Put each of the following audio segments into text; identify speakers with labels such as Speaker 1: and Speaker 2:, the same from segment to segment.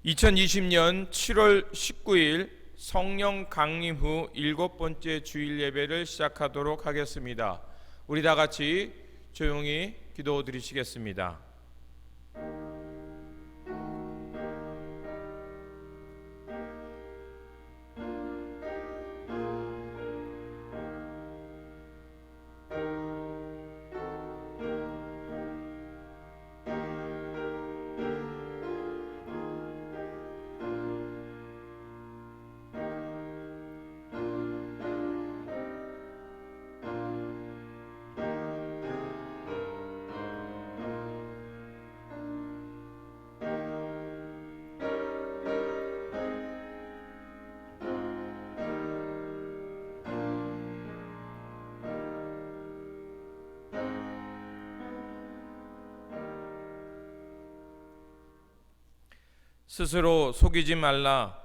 Speaker 1: 2020년 7월 19일 성령 강림 후 7번째 주일 예배를 시작하도록 하겠습니다. 우리 다 같이 조용히 기도 드리시겠습니다. 스스로 속이지 말라.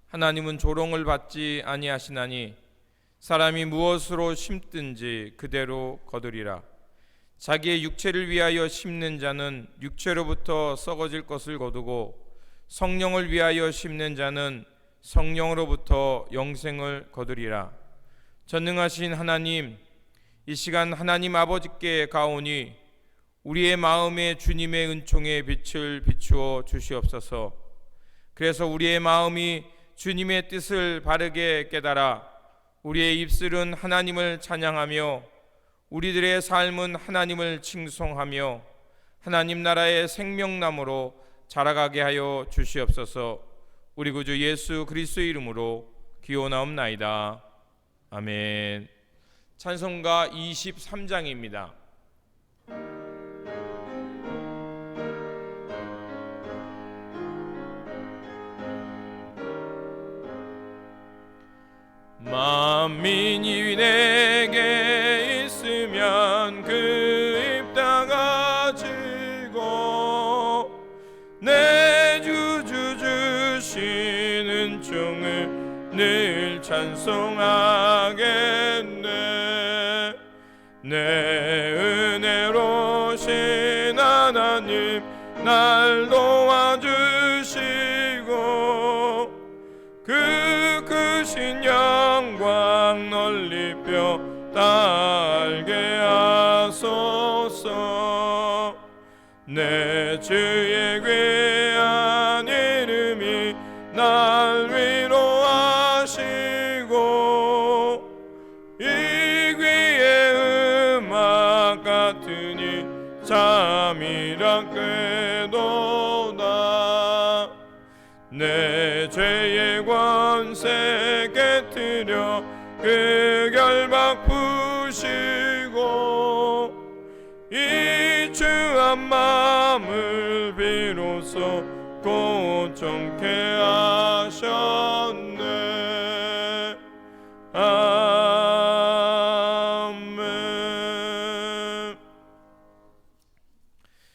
Speaker 1: 하나님은 조롱을 받지 아니하시나니 사람이 무엇으로 심든지 그대로 거두리라. 자기의 육체를 위하여 심는 자는 육체로부터 썩어질 것을 거두고 성령을 위하여 심는 자는 성령으로부터 영생을 거두리라. 전능하신 하나님, 이 시간 하나님 아버지께 가오니 우리의 마음에 주님의 은총의 빛을 비추어 주시옵소서. 그래서 우리의 마음이 주님의 뜻을 바르게 깨달아 우리의 입술은 하나님을 찬양하며 우리들의 삶은 하나님을 칭송하며 하나님 나라의 생명나무로 자라가게 하여 주시옵소서. 우리 구주 예수 그리스도의 이름으로 기원하옵나이다. 아멘. 찬송가 23장입니다. 만민이 내게 있으면 그 입 다 가지고 내 주주 주신 은총을 늘 찬송하겠네. 내 은혜로신 하나님 날 도와주시고 그 크신 영광 널리 뼈달게 하소서. 내 주의 귀한 이름이 날 위로하시고 이 귀의 음악 같으니 잠이라 꾀도다. 내 죄의 권세 깨뜨려 그 결박 푸시고 이 주한 마음을 비로소 고정케 하셨네. 아멘.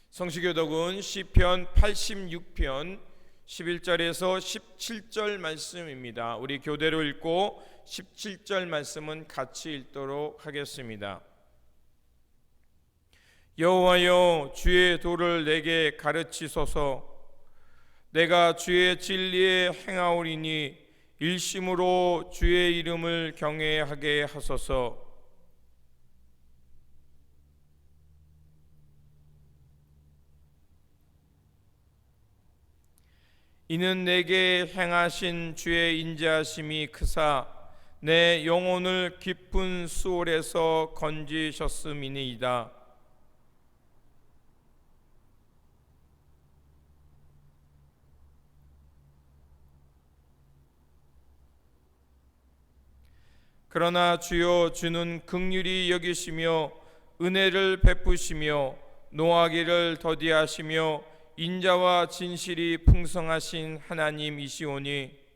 Speaker 1: 성시교독은 시편 86편 11절에서 17절 말씀입니다. 우리 교대로 읽고 17절 말씀은 같이 읽도록 하겠습니다. 여호와여, 주의 도를 내게 가르치소서. 내가 주의 진리에 행하오리니 일심으로 주의 이름을 경외하게 하소서. 이는 내게 행하신 주의 인자하심이 크사 내 영혼을 깊은 수월에서 건지셨음이니이다. 그러나 주여, 주는 긍휼히 여기시며 은혜를 베푸시며 노하기를 더디하시며 인자와 진실이 풍성하신 하나님이시오니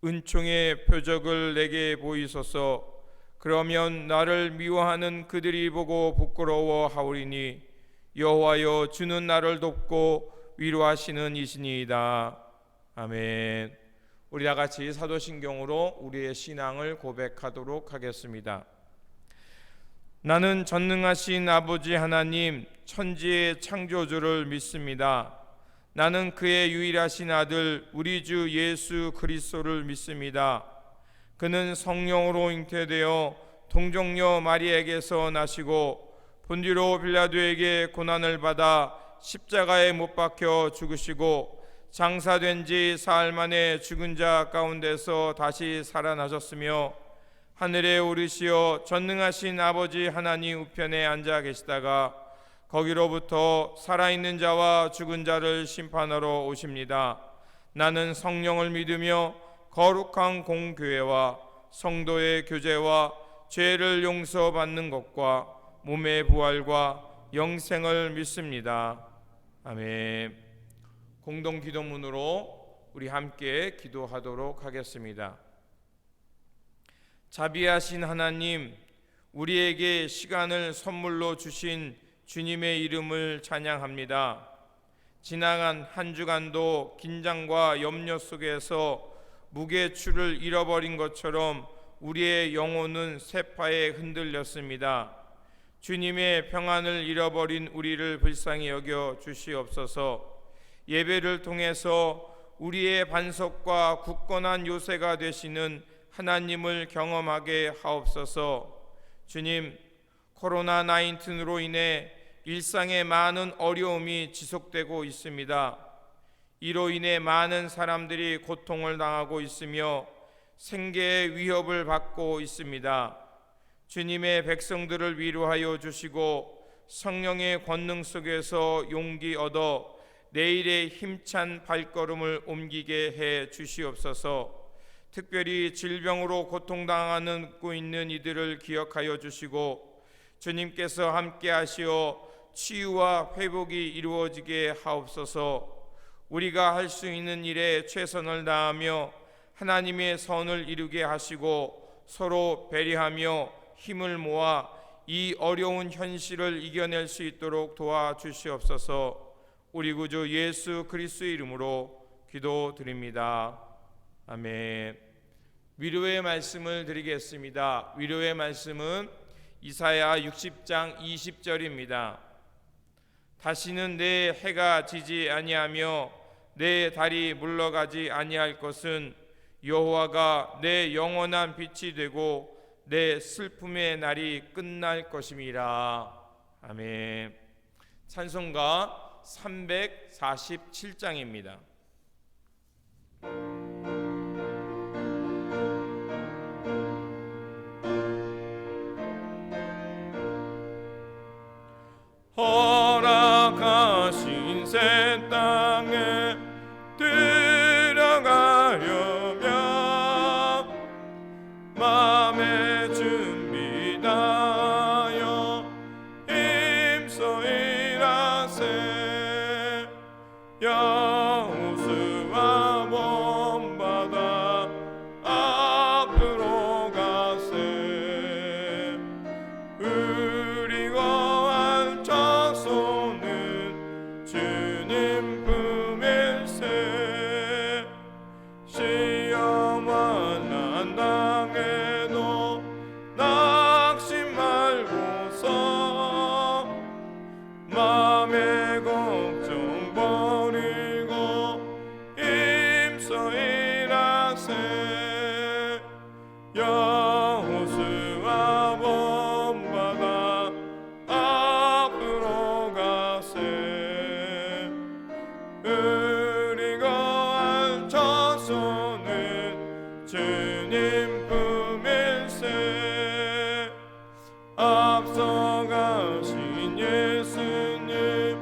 Speaker 1: 은총의 표적을 내게 보이소서. 그러면 나를 미워하는 그들이 보고 부끄러워하오리니 여호와여, 주는 나를 돕고 위로하시는 이시니이다. 아멘. 우리 다 같이 사도신경으로 우리의 신앙을 고백하도록 하겠습니다. 나는 전능하신 아버지 하나님 천지의 창조주를 믿습니다. 나는 그의 유일하신 아들 우리 주 예수 그리스도를 믿습니다. 그는 성령으로 잉태되어 동정녀 마리아에게서 나시고 본디오 빌라도에게 고난을 받아 십자가에 못 박혀 죽으시고 장사된 지 사흘 만에 죽은 자 가운데서 다시 살아나셨으며 하늘에 오르시어 전능하신 아버지 하나님 우편에 앉아 계시다가 거기로부터 살아있는 자와 죽은 자를 심판하러 오십니다. 나는 성령을 믿으며 거룩한 공교회와 성도의 교제와 죄를 용서받는 것과 몸의 부활과 영생을 믿습니다. 아멘. 공동 기도문으로 우리 함께 기도하도록 하겠습니다. 자비하신 하나님, 우리에게 시간을 선물로 주신 주님의 이름을 찬양합니다. 지나간 한 주간도 긴장과 염려 속에서 무게추를 잃어버린 것처럼 우리의 영혼은 세파에 흔들렸습니다. 주님의 평안을 잃어버린 우리를 불쌍히 여겨 주시옵소서. 예배를 통해서 우리의 반석과 굳건한 요새가 되시는 하나님을 경험하게 하옵소서. 주님, 코로나19로 인해 일상에 많은 어려움이 지속되고 있습니다. 이로 인해 많은 사람들이 고통을 당하고 있으며 생계의 위협을 받고 있습니다. 주님의 백성들을 위로하여 주시고 성령의 권능 속에서 용기 얻어 내일의 힘찬 발걸음을 옮기게 해 주시옵소서. 특별히 질병으로 고통당하고 있는 이들을 기억하여 주시고 주님께서 함께 하시어 치유와 회복이 이루어지게 하옵소서. 우리가 할 수 있는 일에 최선을 다하며 하나님의 선을 이루게 하시고 서로 배려하며 힘을 모아 이 어려운 현실을 이겨낼 수 있도록 도와주시옵소서. 우리 구주 예수 그리스도의 이름으로 기도드립니다. 아멘. 위로의 말씀을 드리겠습니다. 위로의 말씀은 이사야 60장 20절입니다. 다시는 내 해가 지지 아니하며 내 달이 물러가지 아니할 것은 여호와가 내 영원한 빛이 되고 내 슬픔의 날이 끝날 것임이라. 아멘. 찬송가 347장입니다. 허락하신 새 땅에 들어가려면 마음의 준비 다하여 힘써 일하세. 여호수아 먼바다 앞으로 가세. 우리 거할 자손은 주님 품일세. 시험을 난 당해도 낙심 말고서 마음의 걱정 버리고 힘써 일하세. 여호수아 먼바다 앞으로 가세. 우리 거할 자손은 주님 품일세. 앞서가신 예수님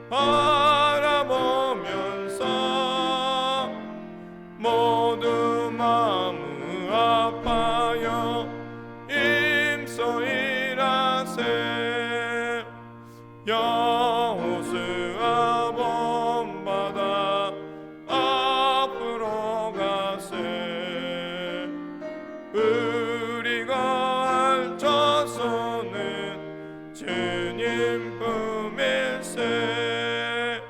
Speaker 1: 바라보면서 모두 마음 아파요 힘써 일하세. 여호수아 먼바다 앞으로 가세. 우리 거할 자손은 주님 품일세.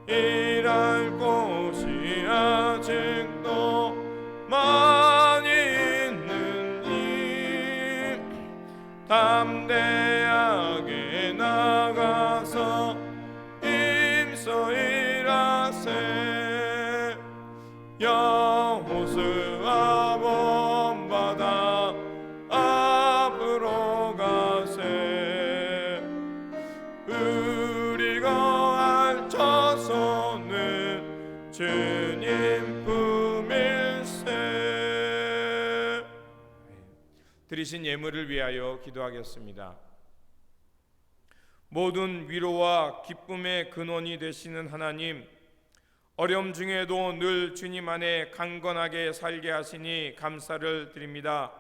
Speaker 1: 일할 곳이 아직도 많이 있는 이 담대 주께서 일하세 여호수아 본받아 앞으로 가세 우리 거할 자손은 주님 품일세. 드리신 예물을 위하여 기도하겠습니다. 모든 위로와 기쁨의 근원이 되시는 하나님, 어려움 중에도 늘 주님 안에 강건하게 살게 하시니 감사를 드립니다.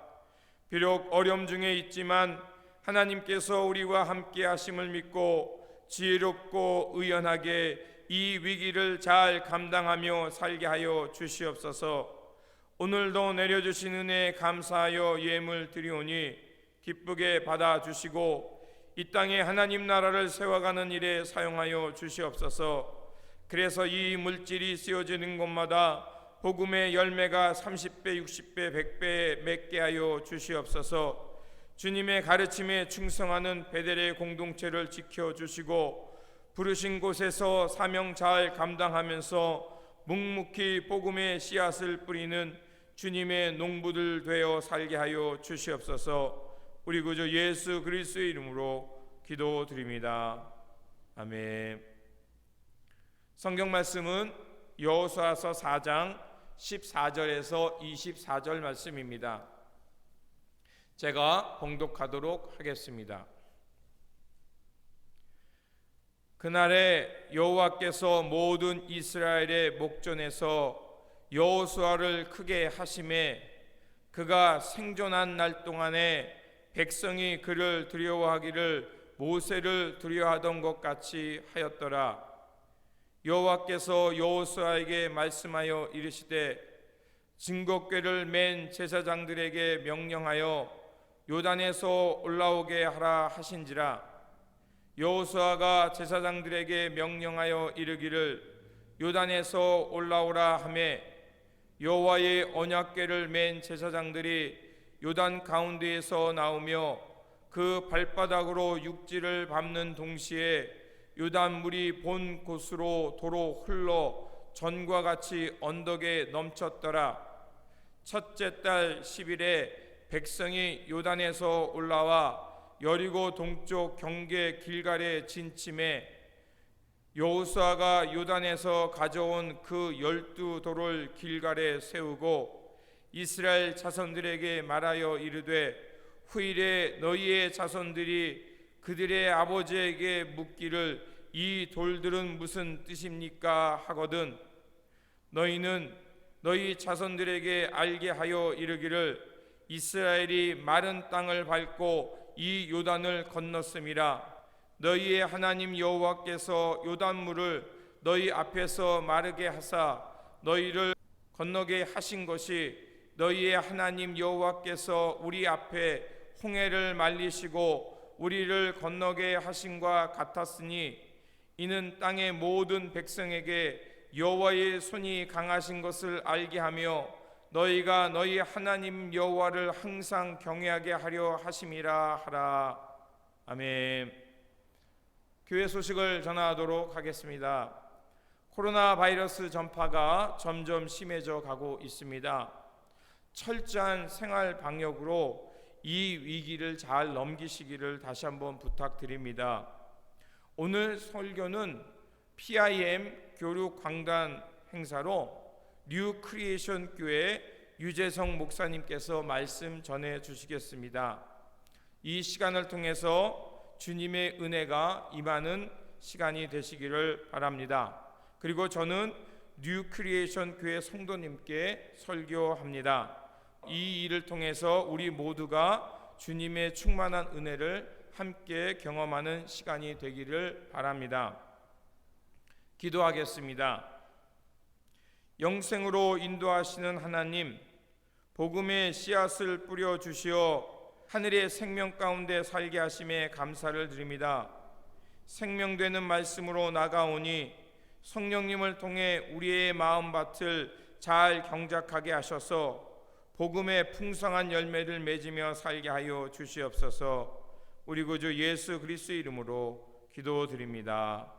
Speaker 1: 비록 어려움 중에 있지만 하나님께서 우리와 함께 하심을 믿고 지혜롭고 의연하게 이 위기를 잘 감당하며 살게 하여 주시옵소서. 오늘도 내려주신 은혜에 감사하여 예물 드리오니 기쁘게 받아주시고 이 땅에 하나님 나라를 세워가는 일에 사용하여 주시옵소서. 그래서 이 물질이 쓰여지는 곳마다 복음의 열매가 30배, 60배, 100배 맺게 하여 주시옵소서. 주님의 가르침에 충성하는 베델의 공동체를 지켜주시고 부르신 곳에서 사명 잘 감당하면서 묵묵히 복음의 씨앗을 뿌리는 주님의 농부들 되어 살게 하여 주시옵소서. 우리 구주 예수 그리스도의 이름으로 기도드립니다. 아멘. 성경 말씀은 여호수아서 4장 14절에서 24절 말씀입니다. 제가 봉독하도록 하겠습니다. 그날에 여호와께서 모든 이스라엘의 목전에서 여호수아를 크게 하심에 그가 생존한 날 동안에 백성이 그를 두려워하기를 모세를 두려워하던 것 같이 하였더라. 여호와께서 여호수아에게 말씀하여 이르시되 증거궤를 맨 제사장들에게 명령하여 요단에서 올라오게 하라 하신지라. 여호수아가 제사장들에게 명령하여 이르기를 요단에서 올라오라 하매 여호와의 언약궤를 맨 제사장들이 요단 가운데에서 나오며 그 발바닥으로 육지를 밟는 동시에 요단물이 본 곳으로 도로 흘러 전과 같이 언덕에 넘쳤더라. 첫째 달 10일에 백성이 요단에서 올라와 여리고 동쪽 경계 길갈에 진침해 여호수아가 요단에서 가져온 그 12돌을 길갈에 세우고 이스라엘 자손들에게 말하여 이르되 후일에 너희의 자손들이 그들의 아버지에게 묻기를 이 돌들은 무슨 뜻입니까 하거든 너희는 너희 자손들에게 알게 하여 이르기를 이스라엘이 마른 땅을 밟고 이 요단을 건넜음이라. 너희의 하나님 여호와께서 요단물을 너희 앞에서 마르게 하사 너희를 건너게 하신 것이 너희의 하나님 여호와께서 우리 앞에 홍해를 말리시고 우리를 건너게 하신과 같았으니 이는 땅의 모든 백성에게 여호와의 손이 강하신 것을 알게 하며 너희가 너희 하나님 여호와를 항상 경외하게 하려 하심이라 하라. 아멘. 교회 소식을 전하도록 하겠습니다. 코로나 바이러스 전파가 점점 심해져 가고 있습니다. 철저한 생활 방역으로 이 위기를 잘 넘기시기를 다시 한번 부탁드립니다. 오늘 설교는 PIM 교육 강단 행사로 뉴 크리에이션 교회 유재성 목사님께서 말씀 전해 주시겠습니다. 이 시간을 통해서 주님의 은혜가 임하는 시간이 되시기를 바랍니다. 그리고 저는 뉴 크리에이션 교회 성도님께 설교합니다. 이 일을 통해서 우리 모두가 주님의 충만한 은혜를 함께 경험하는 시간이 되기를 바랍니다. 기도하겠습니다. 영생으로 인도하시는 하나님, 복음의 씨앗을 뿌려 주시어 하늘의 생명 가운데 살게 하심에 감사를 드립니다. 생명되는 말씀으로 나가오니 성령님을 통해 우리의 마음밭을 잘 경작하게 하셔서 복음의 풍성한 열매를 맺으며 살게 하여 주시옵소서. 우리 구주 예수 그리스도의 이름으로 기도드립니다.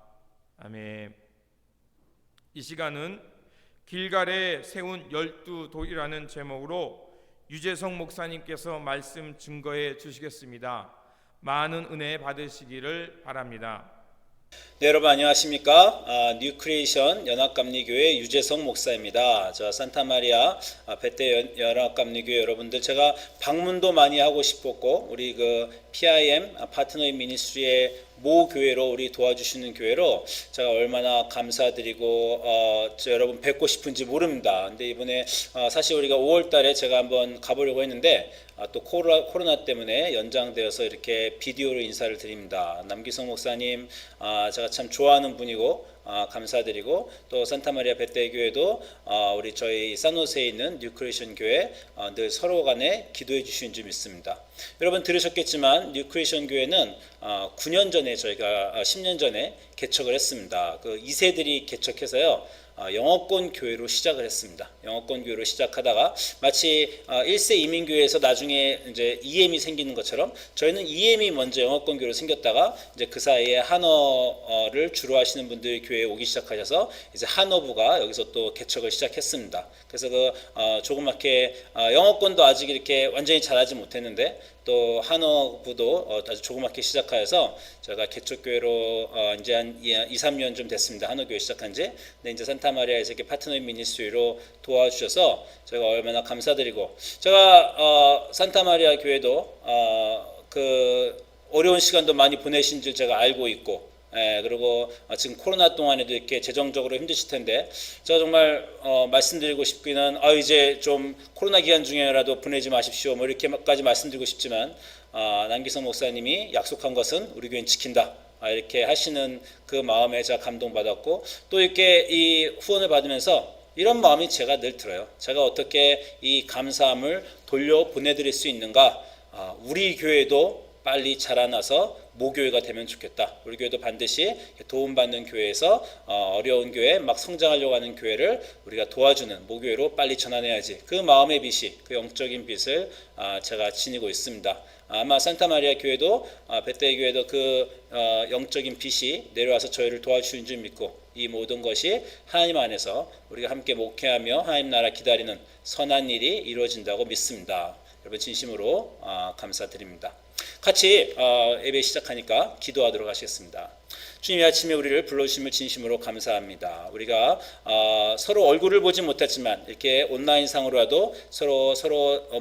Speaker 1: 아멘. 이 시간은 길갈에 세운 12돌이라는 제목으로 유재성 목사님께서 말씀 증거해 주시겠습니다. 많은 은혜 받으시기를 바랍니다.
Speaker 2: 네, 여러분 안녕하십니까? 뉴크리에이션 연합감리교회 유재성 목사입니다. 저 산타마리아 베테 연합감리교회 여러분들, 제가 방문도 많이 하고 싶었고 우리 그 PIM 파트너인 미니스트리의 모 교회로 우리 도와주시는 교회로 제가 얼마나 감사드리고 여러분 뵙고 싶은지 모릅니다. 근데 이번에 사실 우리가 5월달에 제가 한번 가보려고 했는데 또 코로나 때문에 연장되어서 이렇게 비디오로 인사를 드립니다. 남기성 목사님 제가 참 좋아하는 분이고 감사드리고, 또 산타마리아 베테 교회도 우리 저희 산호세에 있는 뉴크리에이션 교회 늘 서로 간에 기도해 주시는 줄 믿습니다. 여러분 들으셨겠지만 뉴크리에이션 교회는 9년 전에 저희가 10년 전에 개척을 했습니다. 그 2세들이 개척해서요 영어권 교회로 시작을 했습니다. 영어권 교회로 시작하다가 마치 1세 이민교회에서 나중에 이제 EM이 생기는 것처럼 저희는 EM이 먼저 영어권 교회로 생겼다가 이제 그 사이에 한어를 주로 하시는 분들이 교회에 오기 시작하셔서 이제 한어부가 여기서 또 개척을 시작했습니다. 그래서 그 조그맣게 영어권도 아직 이렇게 완전히 잘하지 못했는데 또 한어부도 아주 조그맣게 시작하여서 제가 개척교회로 이제 한 2-3년 좀 됐습니다. 한어교회 시작한 지. 근데 이제 산타마리아에서 이렇게 파트너인 미니스트리로 도와주셔서 제가 얼마나 감사드리고, 제가 산타마리아 교회도 그 어려운 시간도 많이 보내신 줄 제가 알고 있고, 그리고 지금 코로나 동안에도 이렇게 재정적으로 힘드실 텐데 제가 정말 말씀드리고 싶기는 이제 좀 코로나 기간 중에라도 보내지 마십시오 뭐 이렇게까지 말씀드리고 싶지만 남기성 목사님이 약속한 것은 우리 교회는 지킨다 이렇게 하시는 그 마음에 제가 감동받았고, 또 이렇게 이 후원을 받으면서 이런 마음이 제가 늘 들어요. 제가 어떻게 이 감사함을 돌려 보내드릴 수 있는가. 우리 교회도 빨리 자라나서 모교회가 되면 좋겠다. 우리 교회도 반드시 도움받는 교회에서 어려운 교회, 막 성장하려고 하는 교회를 우리가 도와주는 모교회로 빨리 전환해야지. 그 마음의 빚이, 그 영적인 빚을 제가 지니고 있습니다. 아마 산타마리아 교회도 베테 교회도 그 영적인 빚이 내려와서 저희를 도와주신 줄 믿고, 이 모든 것이 하나님 안에서 우리가 함께 목회하며 하나님 나라 기다리는 선한 일이 이루어진다고 믿습니다. 여러분 진심으로 감사드립니다. 같이 예배 시작하니까 기도하도록 하시겠습니다. 주님, 이 아침에 우리를 불러주심을 진심으로 감사합니다. 우리가 서로 얼굴을 보지 못했지만 이렇게 온라인상으로라도 서로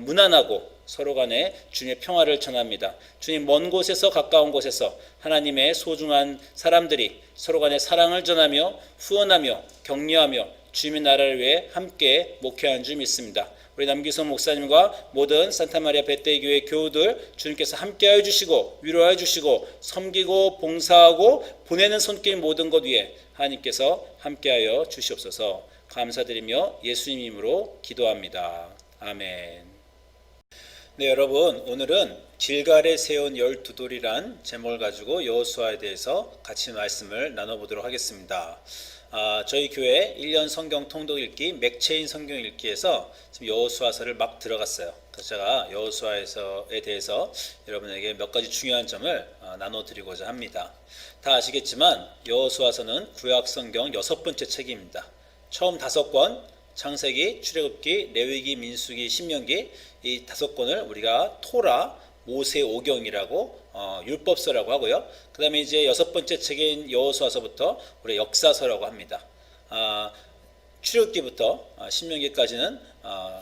Speaker 2: 무난하고 서로 간에 주님의 평화를 전합니다. 주님, 먼 곳에서 가까운 곳에서 하나님의 소중한 사람들이 서로 간에 사랑을 전하며 후원하며 격려하며 주님의 나라를 위해 함께 목회하는 줄 믿습니다. 우리 남기성 목사님과 모든 산타마리아 베테 교회 교우들 주님께서 함께하여 주시고 위로하여 주시고 섬기고 봉사하고 보내는 손길 모든 것 위에 하나님께서 함께하여 주시옵소서. 감사드리며 예수님 이름으로 기도합니다. 아멘. 네, 여러분 오늘은 길갈에 세운 12돌이란 제목을 가지고 여호수아에 대해서 같이 말씀을 나눠보도록 하겠습니다. 저희 교회 1년 성경 통독 읽기 맥체인 성경 읽기에서 지금 여호수아서를 막 들어갔어요. 그래서 제가 여호수아에 대해서 여러분에게 몇 가지 중요한 점을 나눠드리고자 합니다. 다 아시겠지만 여호수아서는 구약 성경 6번째 책입니다. 처음 5권, 창세기, 출애굽기, 레위기, 민수기, 신명기, 이 5권을 우리가 토라, 모세오경이라고 율법서라고 하고요. 그 다음에 이제 6번째 책인 여호수아서부터 우리 역사서라고 합니다. 출애굽기부터 신명기까지는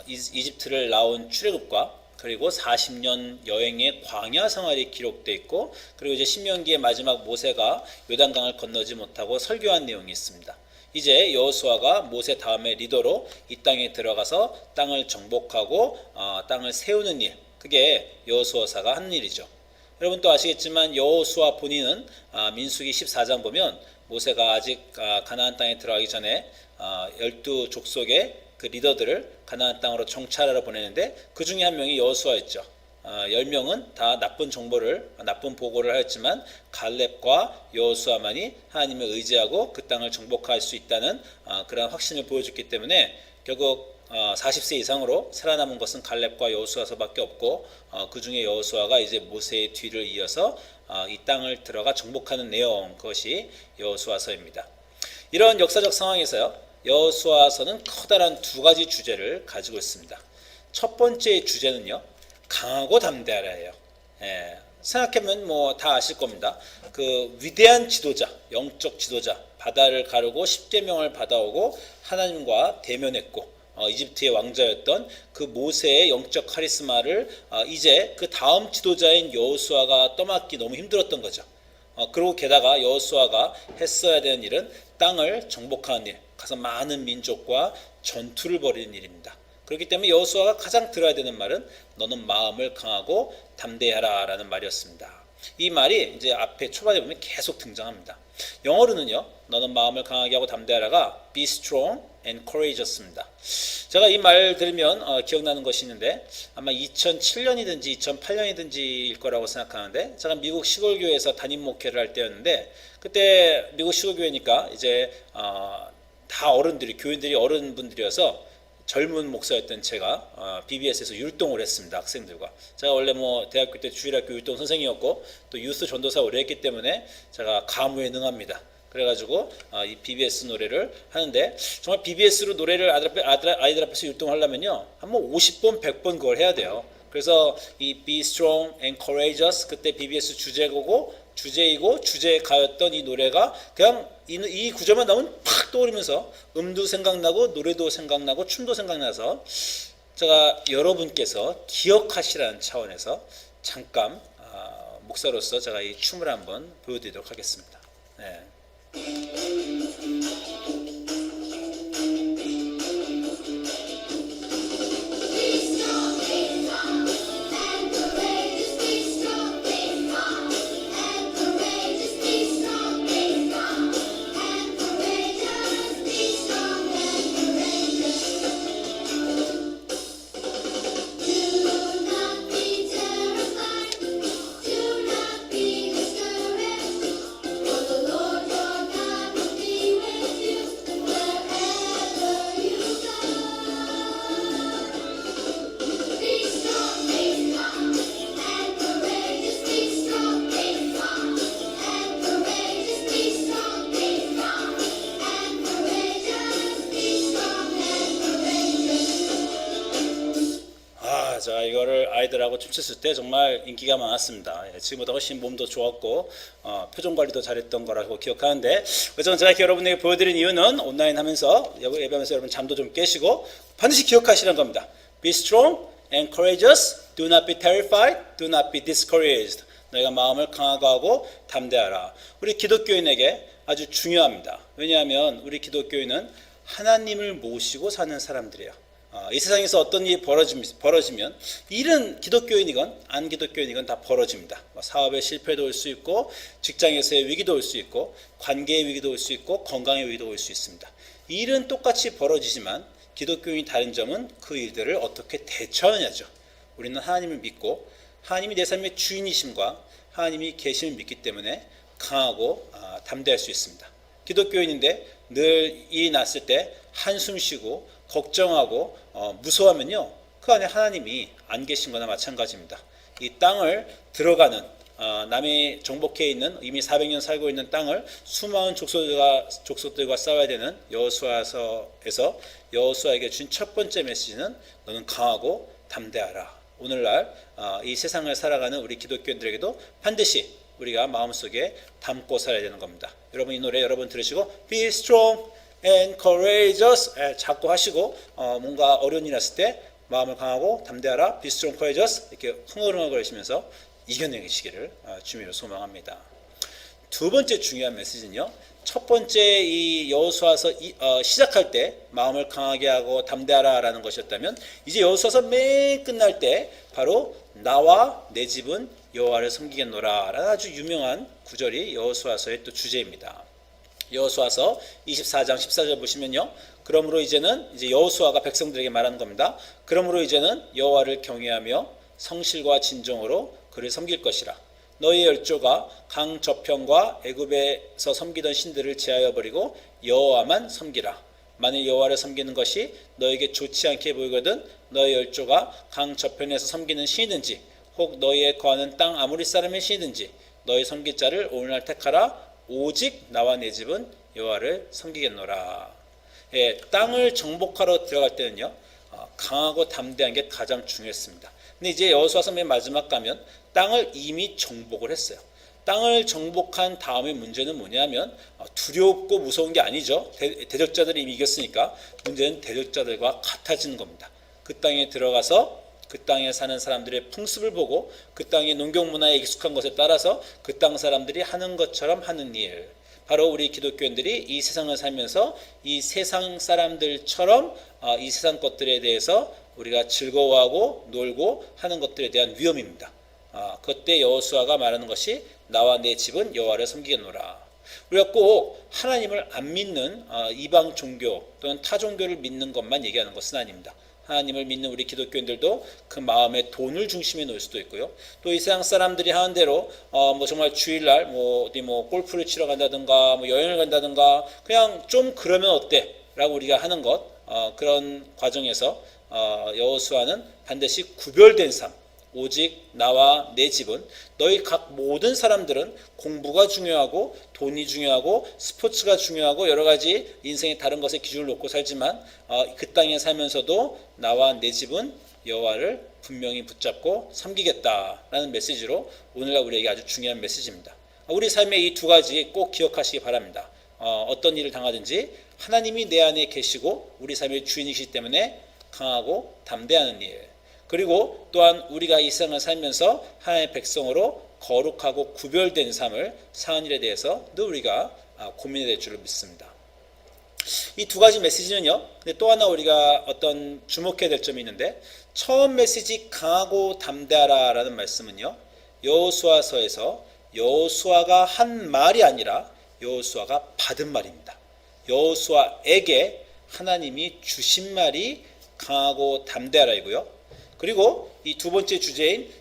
Speaker 2: 이집트를 나온 출애굽과 그리고 40년 여행의 광야 생활이 기록되어 있고, 그리고 이제 신명기의 마지막 모세가 요단강을 건너지 못하고 설교한 내용이 있습니다. 이제 여호수아가 모세 다음에 리더로 이 땅에 들어가서 땅을 정복하고 땅을 세우는 일, 그게 여호수아사가 하는 일이죠. 여러분 또 아시겠지만 여호수아 본인은 민수기 14장 보면 모세가 아직 가나안 땅에 들어가기 전에 12족속의 그 리더들을 가나안 땅으로 정찰하러 보내는데 그 중에 한 명이 여호수아였죠. 10명은 다 나쁜 보고를 하였지만 갈렙과 여호수아만이 하나님을 의지하고 그 땅을 정복할 수 있다는 그런 확신을 보여줬기 때문에 결국 40세 이상으로 살아남은 것은 갈렙과 여호수아서밖에 없고, 그 중에 여호수아가 이제 모세의 뒤를 이어서 이 땅을 들어가 정복하는 내용, 그것이 여호수아서입니다. 이런 역사적 상황에서요, 여호수아서는 커다란 두 가지 주제를 가지고 있습니다. 첫 번째 주제는요, 강하고 담대하라예요. 생각하면 뭐 다 아실 겁니다. 그 위대한 지도자, 영적 지도자, 바다를 가르고 십계명을 받아오고 하나님과 대면했고 이집트의 왕자였던 그 모세의 영적 카리스마를 이제 그 다음 지도자인 여호수아가 떠맡기 너무 힘들었던 거죠. 그리고 게다가 여호수아가 했어야 되는 일은 땅을 정복하는 일, 가서 많은 민족과 전투를 벌이는 일입니다. 그렇기 때문에 여호수아가 가장 들어야 되는 말은 너는 마음을 강하고 담대하라 라는 말이었습니다. 이 말이 이제 앞에 초반에 보면 계속 등장합니다. 영어로는요, 너는 마음을 강하게 하고 담대하라가 be strong and courageous입니다. 제가 이 말 들으면 기억나는 것이 있는데 아마 2007년이든지 2008년이든지일 거라고 생각하는데, 제가 미국 시골교회에서 담임 목회를 할 때였는데, 그때 미국 시골교회니까 이제 다 어른들이, 교인들이 어른분들이어서 젊은 목사였던 제가 BBS에서 율동을 했습니다. 학생들과. 제가 원래 뭐 대학교 때 주일학교 율동 선생이었고 또 유스 전도사 오래 했기 때문에 제가 가무에 능합니다. 그래가지고 이 BBS 노래를 하는데, 정말 BBS로 노래를 아이들 앞에서 율동하려면요 한번 50번 100번 그걸 해야 돼요. 그래서 이 Be Strong and Courageous, 그때 BBS 주제이고 주제가였던 이 노래가 그냥 이 구절만 나오면 팍 떠오르면서 음도 생각나고 노래도 생각나고 춤도 생각나서, 제가 여러분께서 기억하시라는 차원에서 잠깐 목사로서 제가 이 춤을 한번 보여드리도록 하겠습니다. 네. 자, 이거를 아이들하고 춤췄을 때 정말 인기가 많았습니다. 지금보다 훨씬 몸도 좋았고 표정 관리도 잘했던 거라고 기억하는데, 그래서 제가 여러분에게 보여드린 이유는 온라인 하면서 예배하면서 여러분 잠도 좀 깨시고 반드시 기억하시는 겁니다. Be strong and courageous. Do not be terrified. Do not be discouraged. 너희가 마음을 강하게 하고 담대하라. 우리 기독교인에게 아주 중요합니다. 왜냐하면 우리 기독교인은 하나님을 모시고 사는 사람들이에요. 이 세상에서 어떤 일이 벌어지면 일은 기독교인이건 안 기독교인이건 다 벌어집니다. 사업의 실패도 올 수 있고, 직장에서의 위기도 올 수 있고, 관계의 위기도 올 수 있고, 건강의 위기도 올 수 있습니다. 일은 똑같이 벌어지지만 기독교인이 다른 점은 그 일들을 어떻게 대처하느냐죠. 우리는 하나님을 믿고 하나님이 내 삶의 주인이심과 하나님이 계심을 믿기 때문에 강하고 담대할 수 있습니다. 기독교인인데 늘 일이 났을 때 한숨 쉬고 걱정하고 무서워하면요, 그 안에 하나님이 안 계신 거나 마찬가지입니다. 이 땅을 들어가는 남이 정복해 있는, 이미 400년 살고 있는 땅을 수많은 족속들과 싸워야 되는 여호수아서에서 여호수아에게 준 첫 번째 메시지는 너는 강하고 담대하라. 오늘날 이 세상을 살아가는 우리 기독교인들에게도 반드시 우리가 마음속에 담고 살아야 되는 겁니다. 여러분 이 노래 여러분 들으시고 Be strong and courageous 자꾸 하시고 뭔가 어려운 일 났을 때 마음을 강하고 담대하라. Be strong, courageous 이렇게 흥얼흥얼거리시면서 이겨내시기를 주님으로 소망합니다. 두 번째 중요한 메시지는요, 첫 번째 이 여호수아서 시작할 때 마음을 강하게 하고 담대하라라는 것이었다면, 이제 여호수아서 맨 끝날 때 바로 나와 내 집은 여호와를 섬기겠노라라는 아주 유명한 구절이 여호수아서의 또 주제입니다. 여호수아서 24장 14절 보시면요, 그러므로 이제는 이제 여호수아가 백성들에게 말하는 겁니다. 그러므로 이제는 여호와를 경외하며 성실과 진정으로 그를 섬길 것이라. 너희 열조가 강 저편과 애굽에서 섬기던 신들을 제하여 버리고 여호와만 섬기라. 만일 여호와를 섬기는 것이 너에게 좋지 않게 보이거든 너희 열조가 강 저편에서 섬기는 신이든지 혹 너희의 거하는 땅 아무리 사람의 신이든지 너희 섬길 자를 오늘날 택하라. 오직 나와 내 집은 여호와를 섬기겠노라. 예, 땅을 정복하러 들어갈 때는요, 강하고 담대한 게 가장 중요했습니다. 근데 이제 여호수아서 맨 마지막 가면 땅을 이미 정복을 했어요. 땅을 정복한 다음에 문제는 뭐냐면 두렵고 무서운 게 아니죠. 대적자들이 이미 이겼으니까 문제는 대적자들과 같아지는 겁니다. 그 땅에 들어가서 그 땅에 사는 사람들의 풍습을 보고 그 땅의 농경 문화에 익숙한 것에 따라서 그 땅 사람들이 하는 것처럼 하는 일, 바로 우리 기독교인들이 이 세상을 살면서 이 세상 사람들처럼 이 세상 것들에 대해서 우리가 즐거워하고 놀고 하는 것들에 대한 위험입니다. 그때 여호수아가 말하는 것이 나와 내 집은 여호와를 섬기겠노라. 우리가 꼭 하나님을 안 믿는 이방 종교 또는 타 종교를 믿는 것만 얘기하는 것은 아닙니다. 하나님을 믿는 우리 기독교인들도 그 마음에 돈을 중심에 놓을 수도 있고요. 또 이 세상 사람들이 하는 대로 뭐 정말 주일날 어디 골프를 치러 간다든가 여행을 간다든가 그냥 좀 그러면 어때라고 우리가 하는 것, 그런 과정에서 여호수아는 반드시 구별된 삶, 오직 나와 내 집은, 너희 각 모든 사람들은 공부가 중요하고 돈이 중요하고 스포츠가 중요하고 여러 가지 인생의 다른 것에 기준을 놓고 살지만 그 땅에 살면서도 나와 내 집은 여호와를 분명히 붙잡고 섬기겠다라는 메시지로 오늘날 우리에게 아주 중요한 메시지입니다. 우리 삶의 이 두 가지 꼭 기억하시기 바랍니다. 어떤 일을 당하든지 하나님이 내 안에 계시고 우리 삶의 주인이시기 때문에 강하고 담대하는 일, 그리고 또한 우리가 이 세상을 살면서 하나님의 백성으로 거룩하고 구별된 삶을 사는 일에 대해서 늘 우리가 고민해야 될 줄을 믿습니다. 이 두 가지 메시지는요, 근데 또 하나 우리가 어떤 주목해야 될 점이 있는데, 처음 메시지 강하고 담대하라 라는 말씀은요, 여호수아서에서 여호수아가 한 말이 아니라 여호수아가 받은 말입니다. 여호수아에게 하나님이 주신 말이 강하고 담대하라이고요. 그리고 이 두 번째 주제인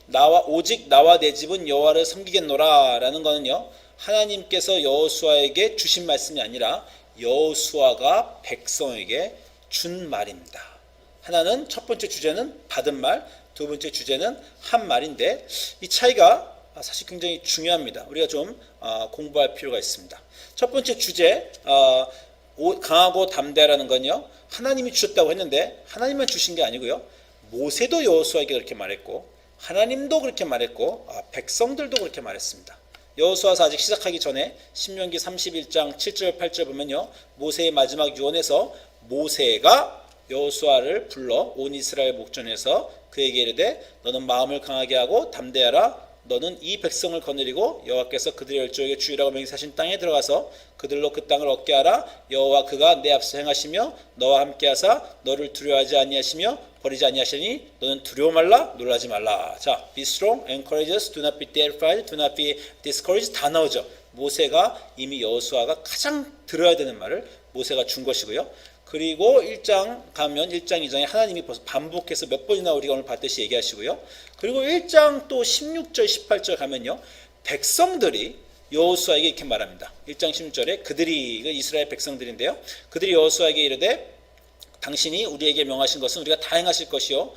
Speaker 2: 오직 나와 내 집은 여호와를 섬기겠노라 라는 거는요, 하나님께서 여호수아에게 주신 말씀이 아니라 여호수아가 백성에게 준 말입니다. 하나는 첫 번째 주제는 받은 말, 두 번째 주제는 한 말인데 이 차이가 사실 굉장히 중요합니다. 우리가 좀 공부할 필요가 있습니다. 첫 번째 주제, 강하고 담대하라는 건요, 하나님이 주셨다고 했는데 하나님만 주신 게 아니고요, 모세도 여호수아에게 그렇게 말했고 하나님도 그렇게 말했고 백성들도 그렇게 말했습니다. 여호수아서 아직 시작하기 전에 신명기 31장 7절 8절 보면요, 모세의 마지막 유언에서 모세가 여호수아를 불러 온 이스라엘 목전에서 그에게 이르되 너는 마음을 강하게 하고 담대하라. 너는 이 백성을 거느리고 여호와께서 그들의 열조에게 주의라고 명세하신 땅에 들어가서 그들로 그 땅을 얻게 하라. 여호와 그가 내 앞서 행하시며 너와 함께하사 너를 두려워하지 아니하시며 버리지 아니하시니 너는 두려워 말라, 놀라지 말라. 자, be strong, encourageous, do not be terrified, do not be discouraged 다 나오죠. 모세가 이미 여호수아가 가장 들어야 되는 말을 모세가 준 것이고요. 그리고 1장 가면 1장 2장에 하나님이 벌써 반복해서 몇 번이나 우리가 오늘 봤듯이 얘기하시고요. 그리고 1장 또 16절 18절 가면요, 백성들이 여호수아에게 이렇게 말합니다. 1장 16절에 그들이 이스라엘 백성들인데요, 그들이 여호수아에게 이르되 당신이 우리에게 명하신 것은 우리가 다 행하실 것이요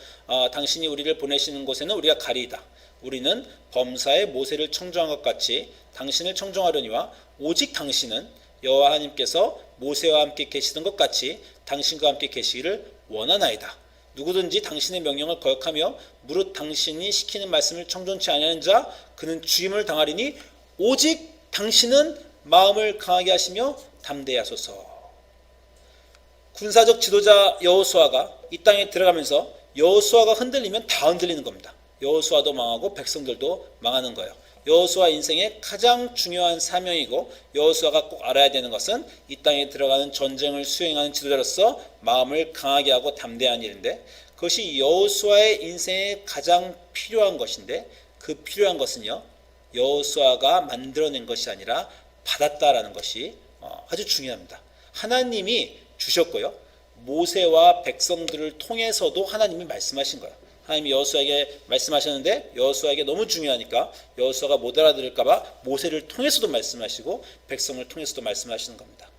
Speaker 2: 당신이 우리를 보내시는 곳에는 우리가 가리이다. 우리는 범사에 모세를 청정한 것 같이 당신을 청정하려니와 오직 당신은 여호와 하나님께서 모세와 함께 계시던 것 같이 당신과 함께 계시기를 원하나이다. 누구든지 당신의 명령을 거역하며 무릇 당신이 시키는 말씀을 청존치 아니하는 자 그는 죽임을 당하리니 오직 당신은 마음을 강하게 하시며 담대하소서. 군사적 지도자 여호수아가 이 땅에 들어가면서 여호수아가 흔들리면 다 흔들리는 겁니다. 여호수아도 망하고 백성들도 망하는 거예요. 여호수아 인생의 가장 중요한 사명이고 여호수아가 꼭 알아야 되는 것은 이 땅에 들어가는 전쟁을 수행하는 지도자로서 마음을 강하게 하고 담대한 일인데, 그것이 여호수아의 인생에 가장 필요한 것인데, 그 필요한 것은요, 여호수아가 만들어낸 것이 아니라 받았다라는 것이 아주 중요합니다. 하나님이 주셨고요, 모세와 백성들을 통해서도 하나님이 말씀하신 거예요. 하나님이 여호수아에게 말씀하셨는데 여호수아에게 너무 중요하니까 여호수아가 못 알아들을까 봐 모세를 통해서도 말씀하시고 백성을 통해서도 말씀하시는 겁니다.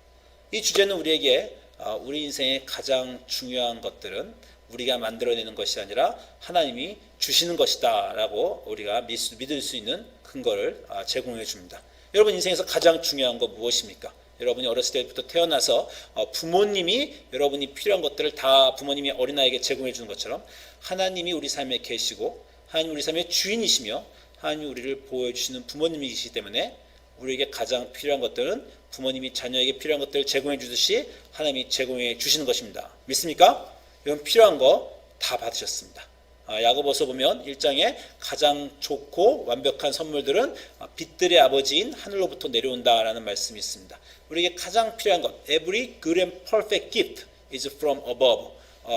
Speaker 2: 이 주제는 우리에게 우리 인생의 가장 중요한 것들은 우리가 만들어내는 것이 아니라 하나님이 주시는 것이다 라고 우리가 믿을 수 있는 근거를 제공해 줍니다. 여러분 인생에서 가장 중요한 거 무엇입니까? 여러분이 어렸을 때부터 태어나서 부모님이 여러분이 필요한 것들을 다 부모님이 어린아이에게 제공해 주는 것처럼 하나님이 우리 삶에 계시고 하나님 우리 삶의 주인이시며 하나님이 우리를 보호해 주시는 부모님이시기 때문에 우리에게 가장 필요한 것들은 부모님이 자녀에게 필요한 것들을 제공해 주듯이 하나님이 제공해 주시는 것입니다. 믿습니까? 여러분 필요한 거 다 받으셨습니다. 야고보서 보면 1장에 가장 좋고 완벽한 선물들은 빛들의 아버지인 하늘로부터 내려온다라는 말씀이 있습니다. 우리에게 가장 필요한 것, every good and perfect gift is from above.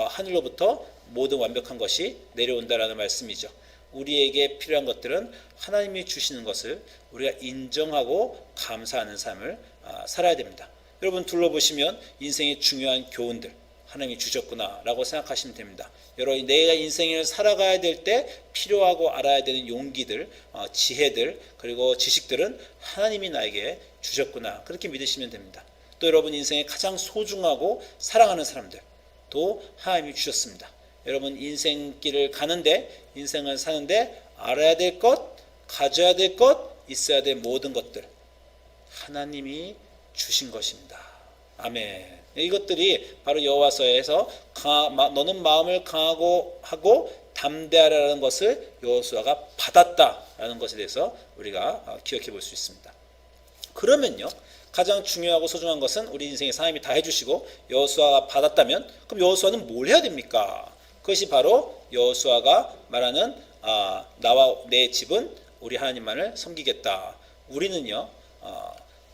Speaker 2: 하늘로부터 모든 완벽한 것이 내려온다라는 말씀이죠. 우리에게 필요한 것들은 하나님이 주시는 것을 우리가 인정하고 감사하는 삶을 살아야 됩니다. 여러분 둘러보시면 인생의 중요한 교훈들 하나님이 주셨구나라고 생각하시면 됩니다. 여러분 내가 인생을 살아가야 될 때 필요하고 알아야 되는 용기들, 지혜들 그리고 지식들은 하나님이 나에게 주셨구나 그렇게 믿으시면 됩니다. 또 여러분 인생에 가장 소중하고 사랑하는 사람들도 하나님이 주셨습니다. 여러분 인생길을 가는데 인생을 사는데 알아야 될 것, 가져야 될 것, 있어야 될 모든 것들 하나님이 주신 것입니다. 아멘. 이것들이 바로 여호와서에서 너는 마음을 강하고 하고 담대하라는 것을 여호수아가 받았다라는 것에 대해서 우리가 기억해 볼 수 있습니다. 그러면요 가장 중요하고 소중한 것은 우리 인생에 하나님이 다 해주시고 여호수아가 받았다면 그럼 여호수아는 뭘 해야 됩니까? 그것이 바로 여호수아가 말하는 나와 내 집은 우리 하나님만을 섬기겠다. 우리는요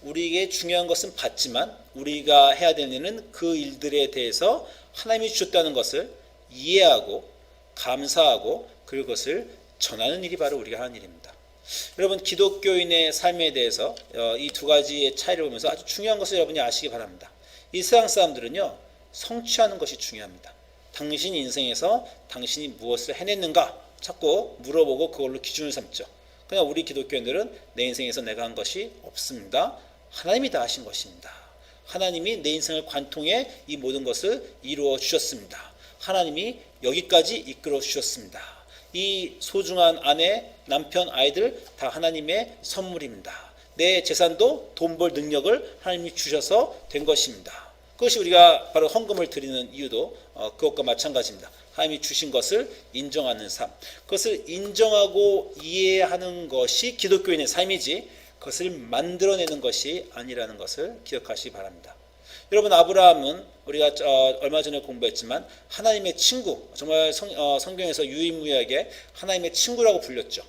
Speaker 2: 우리에게 중요한 것은 받지만 우리가 해야 되는 일은 그 일들에 대해서 하나님이 주셨다는 것을 이해하고 감사하고 그것을 전하는 일이 바로 우리가 하는 일입니다. 여러분 기독교인의 삶에 대해서 이 두 가지의 차이를 보면서 아주 중요한 것을 여러분이 아시기 바랍니다. 이 세상 사람들은요 성취하는 것이 중요합니다. 당신 인생에서 당신이 무엇을 해냈는가 자꾸 물어보고 그걸로 기준을 삼죠. 그냥 우리 기독교인들은 내 인생에서 내가 한 것이 없습니다. 하나님이 다 하신 것입니다. 하나님이 내 인생을 관통해 이 모든 것을 이루어 주셨습니다. 하나님이 여기까지 이끌어 주셨습니다. 이 소중한 아내, 남편, 아이들 다 하나님의 선물입니다. 내 재산도 돈 벌 능력을 하나님이 주셔서 된 것입니다. 그것이 우리가 바로 헌금을 드리는 이유도 그것과 마찬가지입니다. 하나님이 주신 것을 인정하는 삶, 그것을 인정하고 이해하는 것이 기독교인의 삶이지 그것을 만들어내는 것이 아니라는 것을 기억하시기 바랍니다. 여러분 아브라함은 우리가 얼마 전에 공부했지만 하나님의 친구, 정말 성경에서 유일무이하게 하나님의 친구라고 불렸죠.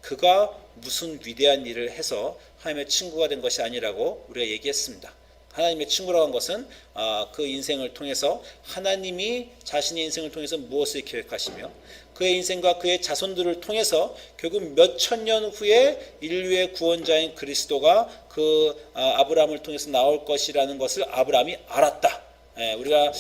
Speaker 2: 그가 무슨 위대한 일을 해서 하나님의 친구가 된 것이 아니라고 우리가 얘기했습니다. 하나님의 친구라고 한 것은 그 인생을 통해서 하나님이 자신의 인생을 통해서 무엇을 계획하시며 그의 인생과 그의 자손들을 통해서 결국 몇 천 년 후에 인류의 구원자인 그리스도가 그 아브라함을 통해서 나올 것이라는 것을 아브라함이 알았다. 우리가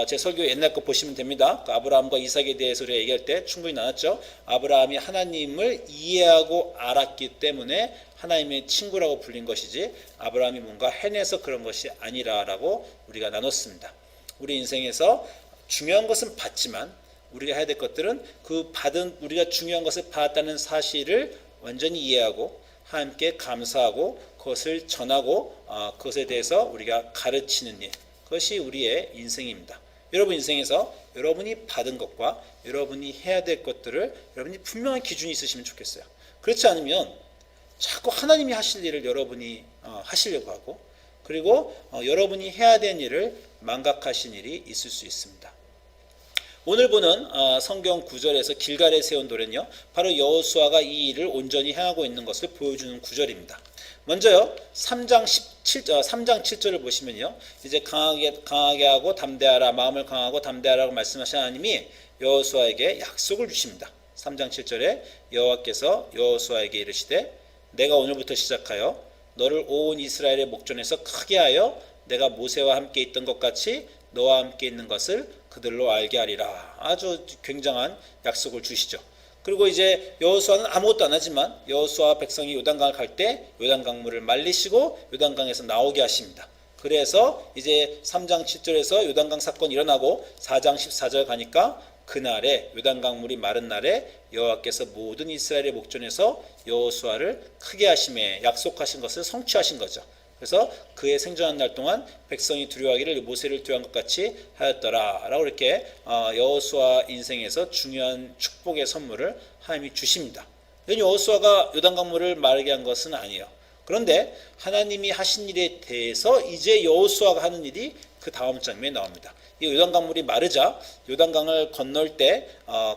Speaker 2: 제 설교 옛날 거 보시면 됩니다. 그 아브라함과 이삭에 대해서 우리가 얘기할 때 충분히 나눴죠. 아브라함이 하나님을 이해하고 알았기 때문에 하나님의 친구라고 불린 것이지 아브라함이 뭔가 해내서 그런 것이 아니라라고 우리가 나눴습니다. 우리 인생에서 중요한 것은 받지만 우리가 해야 될 것들은 그 받은 우리가 중요한 것을 받았다는 사실을 완전히 이해하고 하나님께 감사하고 그것을 전하고 그것에 대해서 우리가 가르치는 일, 그것이 우리의 인생입니다. 여러분 인생에서 여러분이 받은 것과 여러분이 해야 될 것들을 여러분이 분명한 기준이 있으시면 좋겠어요. 그렇지 않으면 자꾸 하나님이 하실 일을 여러분이 하시려고 하고 그리고 여러분이 해야 되는 일을 망각하신 일이 있을 수 있습니다. 오늘 보는 성경 구절에서 길갈에 세운 돌은요 바로 여호수아가 이 일을 온전히 행하고 있는 것을 보여주는 구절입니다. 먼저요 3장 7절을 보시면요 이제 강하게 하고 담대하라, 마음을 강하고 담대하라고 말씀하신 하나님이 여호수아에게 약속을 주십니다. 3장 7절에 여호와께서 여호수아에게 이르시되 내가 오늘부터 시작하여 너를 온 이스라엘의 목전에서 크게 하여 내가 모세와 함께 있던 것 같이 너와 함께 있는 것을 그들로 알게 하리라. 아주 굉장한 약속을 주시죠. 그리고 이제 여호수아는 아무것도 안 하지만 여호수아와 백성이 요단강을 갈 때 요단강물을 말리시고 요단강에서 나오게 하십니다. 그래서 이제 3장 7절에서 요단강 사건이 일어나고 4장 14절 가니까 그날에 요단강물이 마른 날에 여호와께서 모든 이스라엘의 목전에서 여호수아를 크게 하심에 약속하신 것을 성취하신 거죠. 그래서 그의 생존한 날 동안 백성이 두려워하기를 모세를 두려워한 것 같이 하였더라라고 이렇게 여호수아 인생에서 중요한 축복의 선물을 하나님이 주십니다. 여호수아가 요단강물을 마르게 한 것은 아니에요. 그런데 하나님이 하신 일에 대해서 이제 여호수아가 하는 일이 그 다음 장면에 나옵니다. 이 요단강물이 마르자 요단강을 건널 때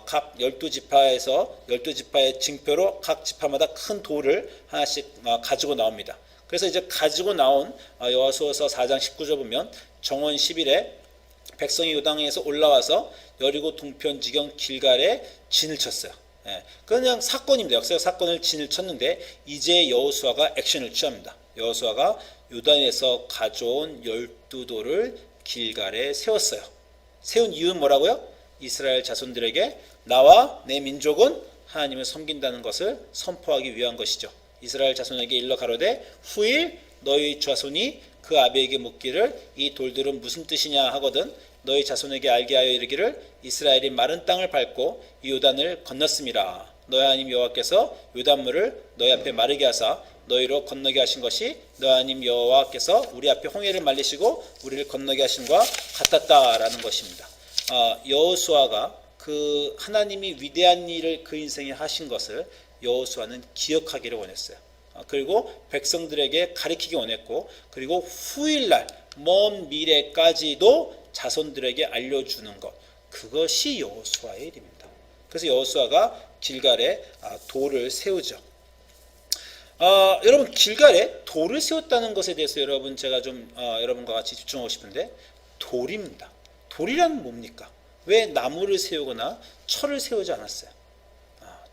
Speaker 2: 각 12지파에서 12지파의 징표로 각 지파마다 큰 돌을 하나씩 가지고 나옵니다. 그래서 이제 가지고 나온 여호수아서 4장 19절 보면 정원 10일에 백성이 요단강에서 올라와서 여리고 동편 지경 길갈에 진을 쳤어요. 그냥 사건입니다. 역사적 사건을 진을 쳤는데 이제 여호수아가 액션을 취합니다. 여호수아가 요단에서 가져온 12돌을 길갈에 세웠어요. 세운 이유는 뭐라고요? 이스라엘 자손들에게 나와 내 민족은 하나님을 섬긴다는 것을 선포하기 위한 것이죠. 이스라엘 자손에게 일러 가로되 후일 너희 자손이 그 아비에게 묻기를 이 돌들은 무슨 뜻이냐 하거든 너희 자손에게 알게 하여 이르기를 이스라엘이 마른 땅을 밟고 이 요단을 건넜음이라. 너희 하나님 여호와께서 요단물을 너희 앞에 마르게 하사 너희로 건너게 하신 것이 너희 하나님 여호와께서 우리 앞에 홍해를 말리시고 우리를 건너게 하신 것과 같았다라는 것입니다. 여호수아가 그 하나님이 위대한 일을 그 인생에 하신 것을 여호수아는 기억하기를 원했어요. 그리고 백성들에게 가르치기 원했고 그리고 후일날 먼 미래까지도 자손들에게 알려주는 것 그것이 여호수아의 일입니다. 그래서 여호수아가 길갈에 돌을 세우죠. 여러분 길갈에 돌을 세웠다는 것에 대해서 여러분 제가 좀 여러분과 같이 집중하고 싶은데 돌입니다. 돌이란 뭡니까? 왜 나무를 세우거나 철을 세우지 않았어요?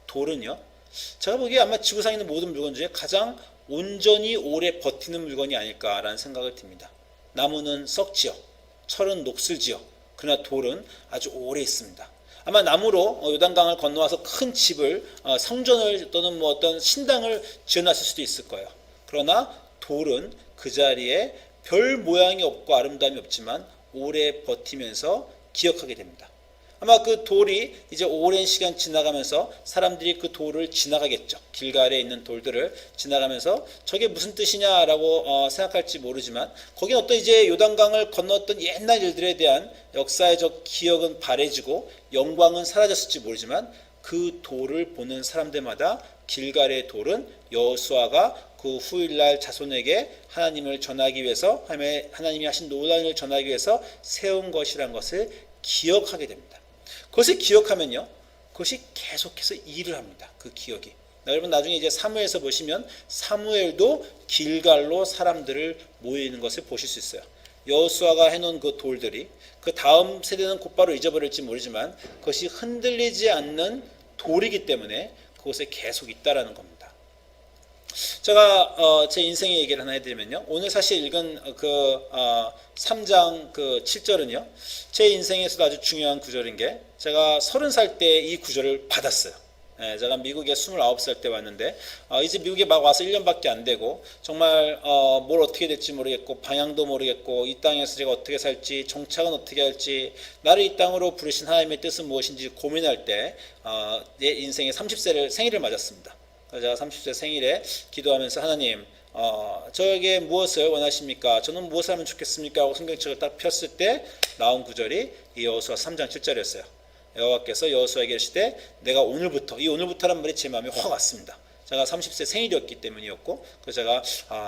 Speaker 2: 돌은요. 제가 보기에 아마 지구상에 있는 모든 물건 중에 가장 온전히 오래 버티는 물건이 아닐까라는 생각을 듭니다. 나무는 썩지요. 철은 녹슬지요. 그러나 돌은 아주 오래 있습니다. 아마 나무로 요단강을 건너와서 큰 집을 성전을 또는 뭐 어떤 신당을 지어놨을 수도 있을 거예요. 그러나 돌은 그 자리에 별 모양이 없고 아름다움이 없지만 오래 버티면서 기억하게 됩니다. 아마 그 돌이 이제 오랜 시간 지나가면서 사람들이 그 돌을 지나가겠죠. 길갈에 있는 돌들을 지나가면서 저게 무슨 뜻이냐라고 생각할지 모르지만 거기는 어떤 이제 요단강을 건넜던 옛날 일들에 대한 역사적 기억은 바래지고 영광은 사라졌을지 모르지만 그 돌을 보는 사람들마다 길갈의 돌은 여호수아가 그 후일날 자손에게 하나님을 전하기 위해서 하나님이 하신 노란을 전하기 위해서 세운 것이라는 것을 기억하게 됩니다. 그것을 기억하면요, 그것이 계속해서 일을 합니다. 그 기억이. 여러분 나중에 이제 사무엘서 보시면 사무엘도 길갈로 사람들을 모이는 것을 보실 수 있어요. 여호수아가 해놓은 그 돌들이 그 다음 세대는 곧바로 잊어버릴지 모르지만 그것이 흔들리지 않는 돌이기 때문에 그곳에 계속 있다라는 겁니다. 제가 제 인생의 얘기를 하나 해드리면요. 오늘 사실 읽은 그 3장 그 7절은요. 제 인생에서도 아주 중요한 구절인 게 제가 30살 때 이 구절을 받았어요. 제가 미국에 29살 때 왔는데 이제 미국에 막 와서 1년밖에 안 되고 정말 뭘 어떻게 될지 모르겠고 방향도 모르겠고 이 땅에서 제가 어떻게 살지 정착은 어떻게 할지 나를 이 땅으로 부르신 하나님의 뜻은 무엇인지 고민할 때 내 인생의 30세를 생일을 맞았습니다. 제가 30세 생일에 기도하면서 하나님 저에게 무엇을 원하십니까? 저는 무엇을 하면 좋겠습니까? 하고 성경책을 딱 폈을 때 나온 구절이 이 여호수아 3장 7절이었어요. 여호와께서 여호수아에게 이르시되 내가 오늘부터 이 오늘부터란 말이 제 마음에 확 왔습니다. 제가 30세 생일이었기 때문이었고 그래서 제가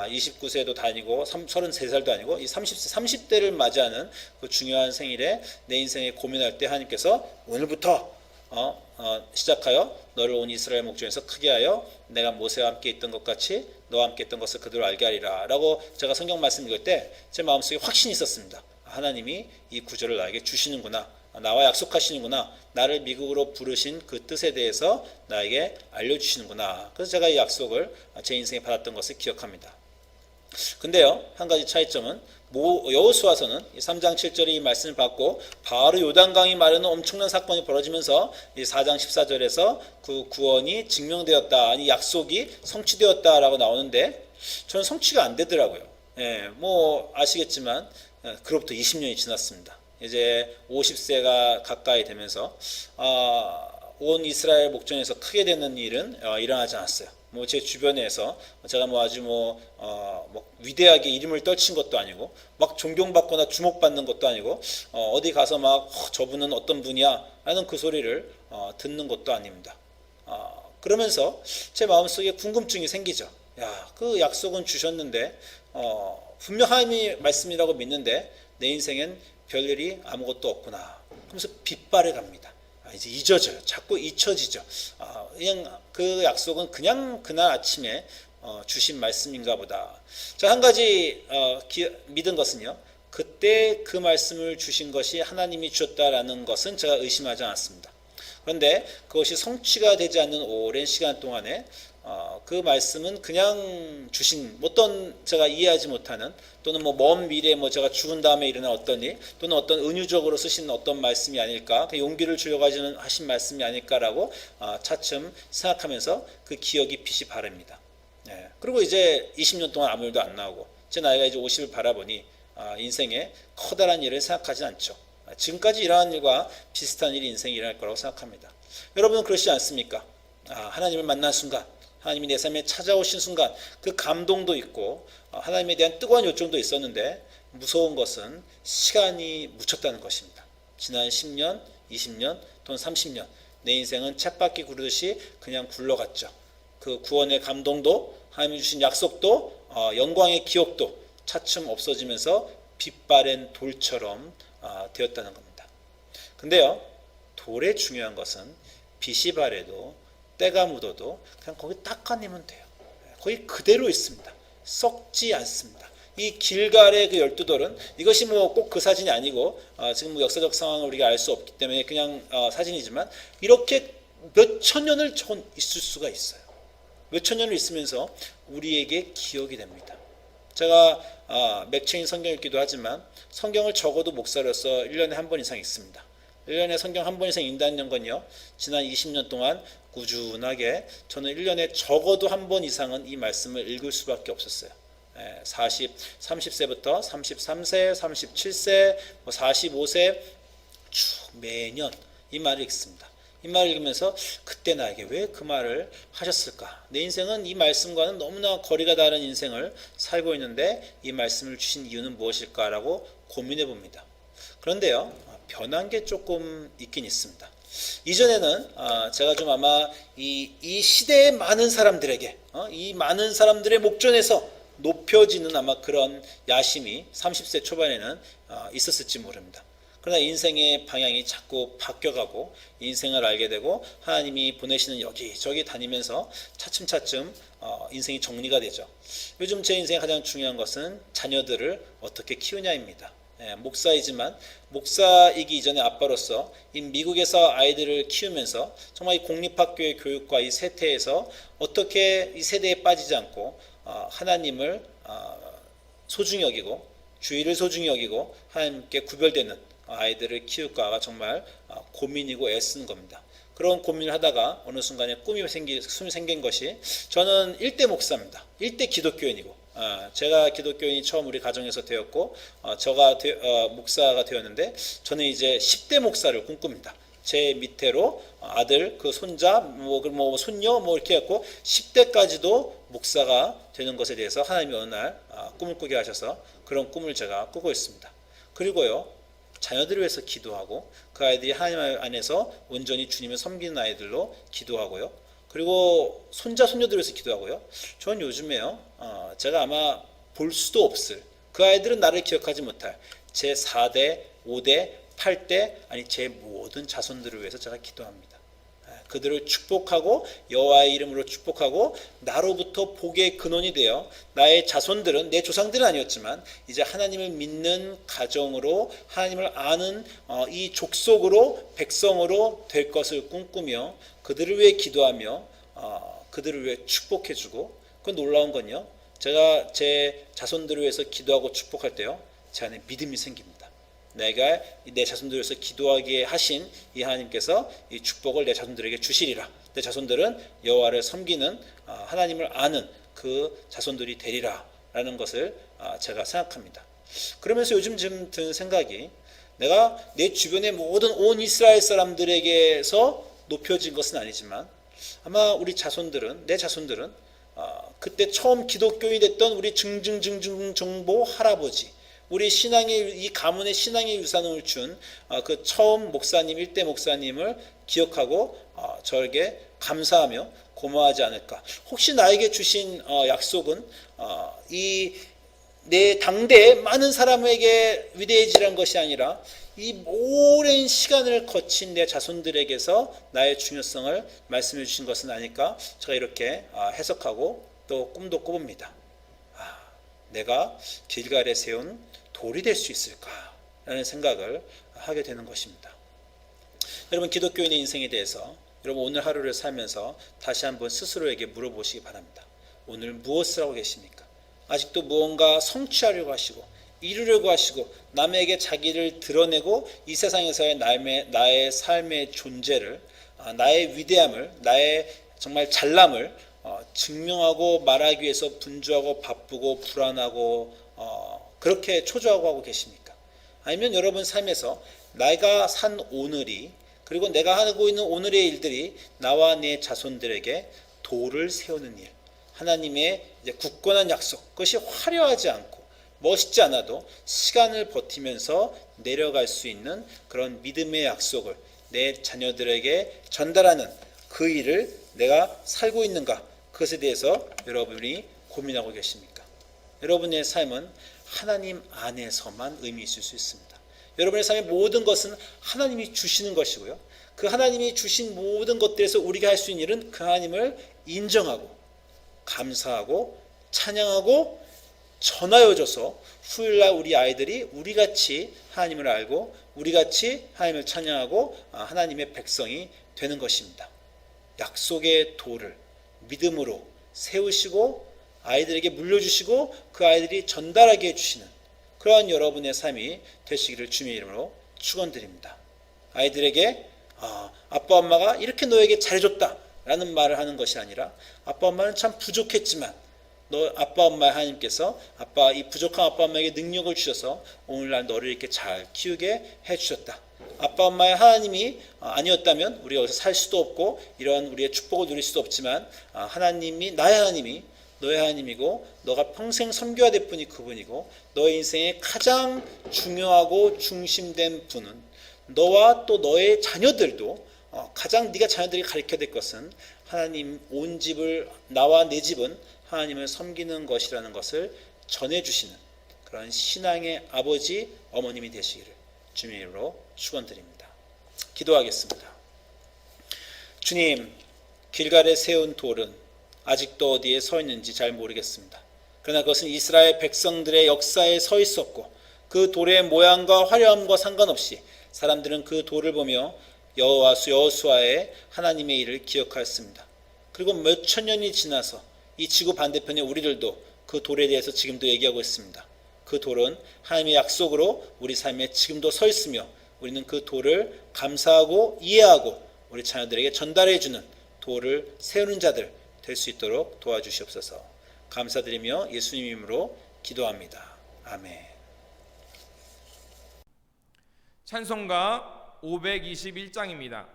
Speaker 2: 29세도 다니고 33살도 아니고 이 30대를 맞이하는 그 중요한 생일에 내 인생에 고민할 때 하나님께서 오늘부터 시작하여 너를 온 이스라엘 목전에서 크게 하여 내가 모세와 함께 있던 것 같이 너와 함께 있던 것을 그대로 알게 하리라 라고 제가 성경 말씀 읽을 때 제 마음속에 확신이 있었습니다. 하나님이 이 구절을 나에게 주시는구나, 나와 약속하시는구나, 나를 미국으로 부르신 그 뜻에 대해서 나에게 알려주시는구나. 그래서 제가 이 약속을 제 인생에 받았던 것을 기억합니다. 근데요, 한 가지 차이점은 여호수아서는 3장 7절에 이 말씀을 받고 바로 요단강이 마르는 엄청난 사건이 벌어지면서 이 4장 14절에서 그 구원이 증명되었다, 이 약속이 성취되었다라고 나오는데 저는 성취가 안 되더라고요. 뭐 아시겠지만 그로부터 20년이 지났습니다. 이제 50세가 가까이 되면서 온 이스라엘 목전에서 크게 되는 일은 일어나지 않았어요. 뭐 제 주변에서 제가 뭐 아주 뭐 위대하게 이름을 떨친 것도 아니고 막 존경받거나 주목받는 것도 아니고 어디 가서 막 저분은 어떤 분이야 라는 그 소리를 듣는 것도 아닙니다. 그러면서 제 마음속에 궁금증이 생기죠. 야, 그 약속은 주셨는데 분명 하나님이 말씀이라고 믿는데 내 인생엔 별일이 아무것도 없구나. 그러면서 빗발에 갑니다. 이제 잊어져요. 자꾸 잊혀지죠. 그냥 그 약속은 그냥 그날 아침에 주신 말씀인가 보다. 자, 한 가지 믿은 것은요. 그때 그 말씀을 주신 것이 하나님이 주셨다라는 것은 제가 의심하지 않았습니다. 그런데 그것이 성취가 되지 않는 오랜 시간 동안에 그 말씀은 그냥 주신 어떤 제가 이해하지 못하는 또는 뭐 먼 미래에 뭐 제가 죽은 다음에 일어날 어떤 일 또는 어떤 은유적으로 쓰신 어떤 말씀이 아닐까, 그 용기를 주려고 하신 말씀이 아닐까라고 차츰 생각하면서 그 기억이 빛이 바랍니다. 그리고 이제 20년 동안 아무 일도 안 나오고 제 나이가 이제 50을 바라보니 인생에 커다란 일을 생각하지 않죠. 지금까지 일어난 일과 비슷한 일이 인생에 일어날 거라고 생각합니다. 여러분은 그렇지 않습니까? 하나님을 만난 순간, 하나님이 내 삶에 찾아오신 순간 그 감동도 있고 하나님에 대한 뜨거운 요청도 있었는데 무서운 것은 시간이 묻혔다는 것입니다. 지난 10년, 20년 또는 30년 내 인생은 쳇바퀴 구르듯이 그냥 굴러갔죠. 그 구원의 감동도 하나님이 주신 약속도 영광의 기억도 차츰 없어지면서 빛바랜 돌처럼 되었다는 겁니다. 근데요, 돌의 중요한 것은 빛이 바래도 때가 묻어도 그냥 거기 닦아내면 돼요. 거기 그대로 있습니다. 썩지 않습니다. 이 길갈의 그 12돌은 이것이 뭐 꼭 그 사진이 아니고 지금 뭐 역사적 상황을 우리가 알 수 없기 때문에 그냥 사진이지만 이렇게 몇천 년을 있을 수가 있어요. 몇천 년을 있으면서 우리에게 기억이 됩니다. 제가 맥체인 성경 읽기도 하지만 성경을 적어도 목사로서 1년에 한 번 이상 읽습니다. 1년에 성경 한 번 이상 읽는다는 건요, 지난 20년 동안 꾸준하게 저는 1년에 적어도 한 번 이상은 이 말씀을 읽을 수밖에 없었어요. 30세부터 33세, 37세, 45세 쭉 매년 이 말을 읽습니다. 이 말을 읽으면서 그때 나에게 왜 그 말을 하셨을까? 내 인생은 이 말씀과는 너무나 거리가 다른 인생을 살고 있는데 이 말씀을 주신 이유는 무엇일까라고 고민해 봅니다. 그런데요, 변한 게 조금 있긴 있습니다. 이전에는 제가 좀 아마 이 시대의 많은 사람들에게 이 많은 사람들의 목전에서 높여지는 아마 그런 야심이 30세 초반에는 있었을지 모릅니다. 그러나 인생의 방향이 자꾸 바뀌어가고 인생을 알게 되고 하나님이 보내시는 여기저기 다니면서 차츰차츰 인생이 정리가 되죠. 요즘 제 인생의 가장 중요한 것은 자녀들을 어떻게 키우냐입니다. 목사이지만 목사이기 이전에 아빠로서 이 미국에서 아이들을 키우면서 정말 이 공립학교의 교육과 이 세태에서 어떻게 이 세대에 빠지지 않고 하나님을 소중히 여기고 주의를 소중히 여기고 하나님께 구별되는 아이들을 키울까가 정말 고민이고 애쓰는 겁니다. 그런 고민을 하다가 어느 순간에 꿈이 생긴 것이, 저는 1대 목사입니다. 1대 기독교인이고 제가 기독교인이 처음 우리 가정에서 되었고 저가 목사가 되었는데 저는 이제 10대 목사를 꿈꿉니다. 제 밑으로 아들, 그 손자, 뭐 손녀 뭐 이렇게 해갖고 10대까지도 목사가 되는 것에 대해서 하나님이 어느 날 꿈을 꾸게 하셔서 그런 꿈을 제가 꾸고 있습니다. 그리고요, 자녀들을 위해서 기도하고 그 아이들이 하나님 안에서 온전히 주님을 섬기는 아이들로 기도하고요. 그리고 손자, 손녀들을 위해서 기도하고요. 저는 요즘에요, 제가 아마 볼 수도 없을, 그 아이들은 나를 기억하지 못할 제 4대, 5대, 8대, 아니 제 모든 자손들을 위해서 제가 기도합니다. 그들을 축복하고 여호와의 이름으로 축복하고 나로부터 복의 근원이 되어 나의 자손들은, 내 조상들은 아니었지만 이제 하나님을 믿는 가정으로 하나님을 아는 이 족속으로, 백성으로 될 것을 꿈꾸며 그들을 위해 기도하며 그들을 위해 축복해주고, 그 놀라운 건요, 제가 제 자손들을 위해서 기도하고 축복할 때요, 제 안에 믿음이 생깁니다. 내가 내 자손들을 위해서 기도하게 하신 이 하나님께서 이 축복을 내 자손들에게 주시리라. 내 자손들은 여호와를 섬기는 하나님을 아는 그 자손들이 되리라 라는 것을 제가 생각합니다. 그러면서 요즘 좀 드는 생각이, 내가 내 주변의 모든 온 이스라엘 사람들에게서 높여진 것은 아니지만 아마 우리 자손들은, 내 자손들은 그때 처음 기독교인이 됐던 우리 증증증증정보 할아버지, 우리 신앙의, 이 가문의 신앙의 유산을 준 그 처음 목사님, 일대 목사님을 기억하고 저에게 감사하며 고마워하지 않을까. 혹시 나에게 주신 약속은 이 내 당대에 많은 사람에게 위대해지란 것이 아니라 이 오랜 시간을 거친 내 자손들에게서 나의 중요성을 말씀해 주신 것은 아닐까. 제가 이렇게 해석하고 또 꿈도 꿔봅니다. 내가 길갈에 세운 돌이 될 수 있을까라는 생각을 하게 되는 것입니다. 여러분, 기독교인의 인생에 대해서 여러분 오늘 하루를 살면서 다시 한번 스스로에게 물어보시기 바랍니다. 오늘 무엇을 하고 계십니까? 아직도 무언가 성취하려고 하시고 이루려고 하시고 남에게 자기를 드러내고 이 세상에서의 나의 삶의 존재를, 나의 위대함을, 나의 정말 잘남을 증명하고 말하기 위해서 분주하고 바쁘고 불안하고 그렇게 초조하고 하고 계십니까? 아니면 여러분 삶에서 내가 산 오늘이, 그리고 내가 하고 있는 오늘의 일들이 나와 내 자손들에게 돌을 세우는 일, 하나님의 이제 굳건한 약속, 그것이 화려하지 않고 멋있지 않아도 시간을 버티면서 내려갈 수 있는 그런 믿음의 약속을 내 자녀들에게 전달하는 그 일을 내가 살고 있는가, 그것에 대해서 여러분이 고민하고 계십니까? 여러분의 삶은 하나님 안에서만 의미 있을 수 있습니다. 여러분의 삶의 모든 것은 하나님이 주시는 것이고요, 그 하나님이 주신 모든 것들에서 우리가 할 수 있는 일은 그 하나님을 인정하고 감사하고 찬양하고 전하여줘서 후일날 우리 아이들이 우리같이 하나님을 알고 우리같이 하나님을 찬양하고 하나님의 백성이 되는 것입니다. 약속의 돌을 믿음으로 세우시고 아이들에게 물려주시고 그 아이들이 전달하게 해주시는 그러한 여러분의 삶이 되시기를 주님의 이름으로 축원드립니다. 아이들에게 아빠 엄마가 이렇게 너에게 잘해줬다 라는 말을 하는 것이 아니라, 아빠 엄마는 참 부족했지만 너 아빠 엄마 하나님께서 이 부족한 아빠 엄마에게 능력을 주셔서 오늘날 너를 이렇게 잘 키우게 해주셨다. 아빠 엄마의 하나님이 아니었다면 우리가 여기서 살 수도 없고 이런 우리의 축복을 누릴 수도 없지만, 하나님이, 나의 하나님이 너의 하나님이고 너가 평생 섬겨야 될 분이 그분이고, 너의 인생에 가장 중요하고 중심된 분은 너와 또 너의 자녀들도, 가장 네가 자녀들이 가르쳐야 될 것은 하나님, 온 집을, 나와 내 집은 하나님을 섬기는 것이라는 것을 전해주시는 그런 신앙의 아버지, 어머님이 되시기를 주님의 이름으로 축원드립니다. 기도하겠습니다. 주님, 길갈에 세운 돌은 아직도 어디에 서 있는지 잘 모르겠습니다. 그러나 그것은 이스라엘 백성들의 역사에 서 있었고, 그 돌의 모양과 화려함과 상관없이 사람들은 그 돌을 보며 여호수아의 하나님의 일을 기억하였습니다. 그리고 몇 천 년이 지나서 이 지구 반대편의 우리들도 그 돌에 대해서 지금도 얘기하고 있습니다. 그 돌은 하나님의 약속으로 우리 삶에 지금도 서 있으며, 우리는 그 돌을 감사하고 이해하고 우리 자녀들에게 전달해주는 돌을 세우는 자들 될 수 있도록 도와주시옵소서. 감사드리며 예수님 이름으로 기도합니다. 아멘.
Speaker 1: 찬송가 521장입니다.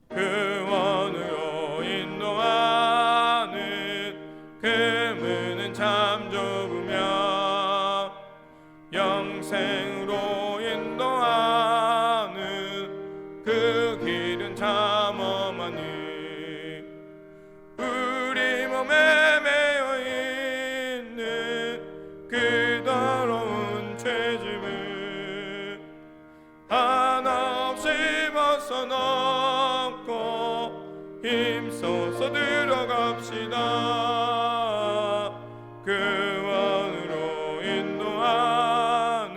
Speaker 1: 그원으로 인도하는 그 문은 참 좁으며 영생으로 인도하는 그 길은 참 험하니 우리 몸에 매여 있는 그 더러운 죄짐을 하나 없이 벗어넘고 힘써서 들어갑시다. 그 원으로 인도하는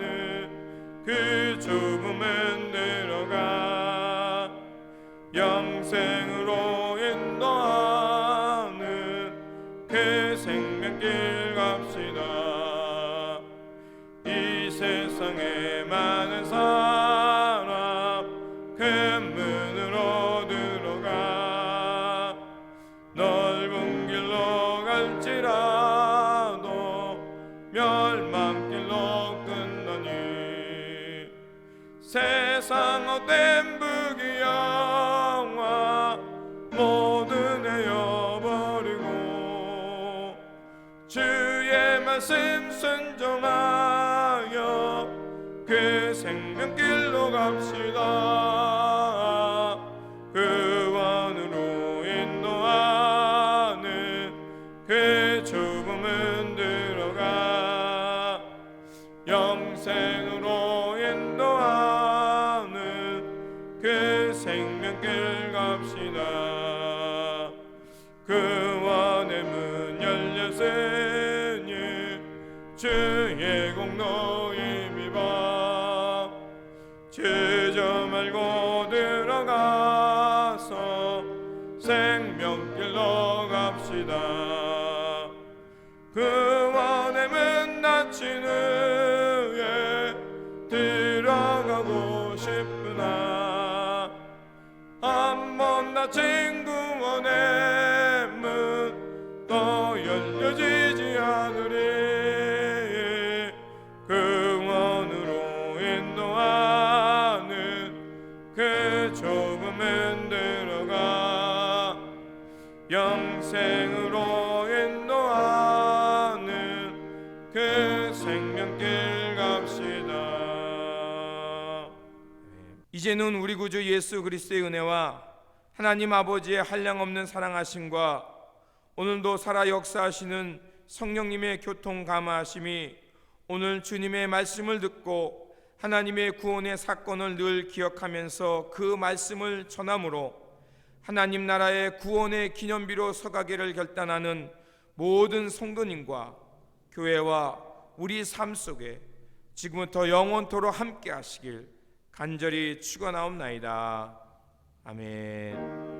Speaker 1: 그 좁음은 들어가 영생으로 인도하는 그 생명길 갑시다. 이 세상에 많은 사람 그 문으로 들어가 넓은 길로 갈지라도 잘못된 부귀영화 모두 내어버리고 주의 말씀 순종하여 그 생명길로 갑시다. 그 원으로 인도하는 그 좁은 들어가 영생으로 인도하는 그 생명길 갑시다. 그 원의 문 열렸으니 주의 공로 힘입어 주저 말고 들어가서 생명길로 갑시다. 그 원의 문 닫힌 후에 들어가고 싶으나 한 번 닫힌 구원의 문 또 열려지지 않으리. 그 원으로 인도하는 그 좁은 문 들어가 영생으로 인도하는 그 생명길 갑시다. 이제는 우리 구주 예수 그리스도의 은혜와 하나님 아버지의 한량없는 사랑하심과 오늘도 살아 역사하시는 성령님의 교통 감화하심이 오늘 주님의 말씀을 듣고 하나님의 구원의 사건을 늘 기억하면서 그 말씀을 전함으로 하나님 나라의 구원의 기념비로 서가기를 결단하는 모든 성도님과 교회와 우리 삶 속에 지금부터 영원토록 함께 하시길 간절히 축원하옵나이다. 아멘.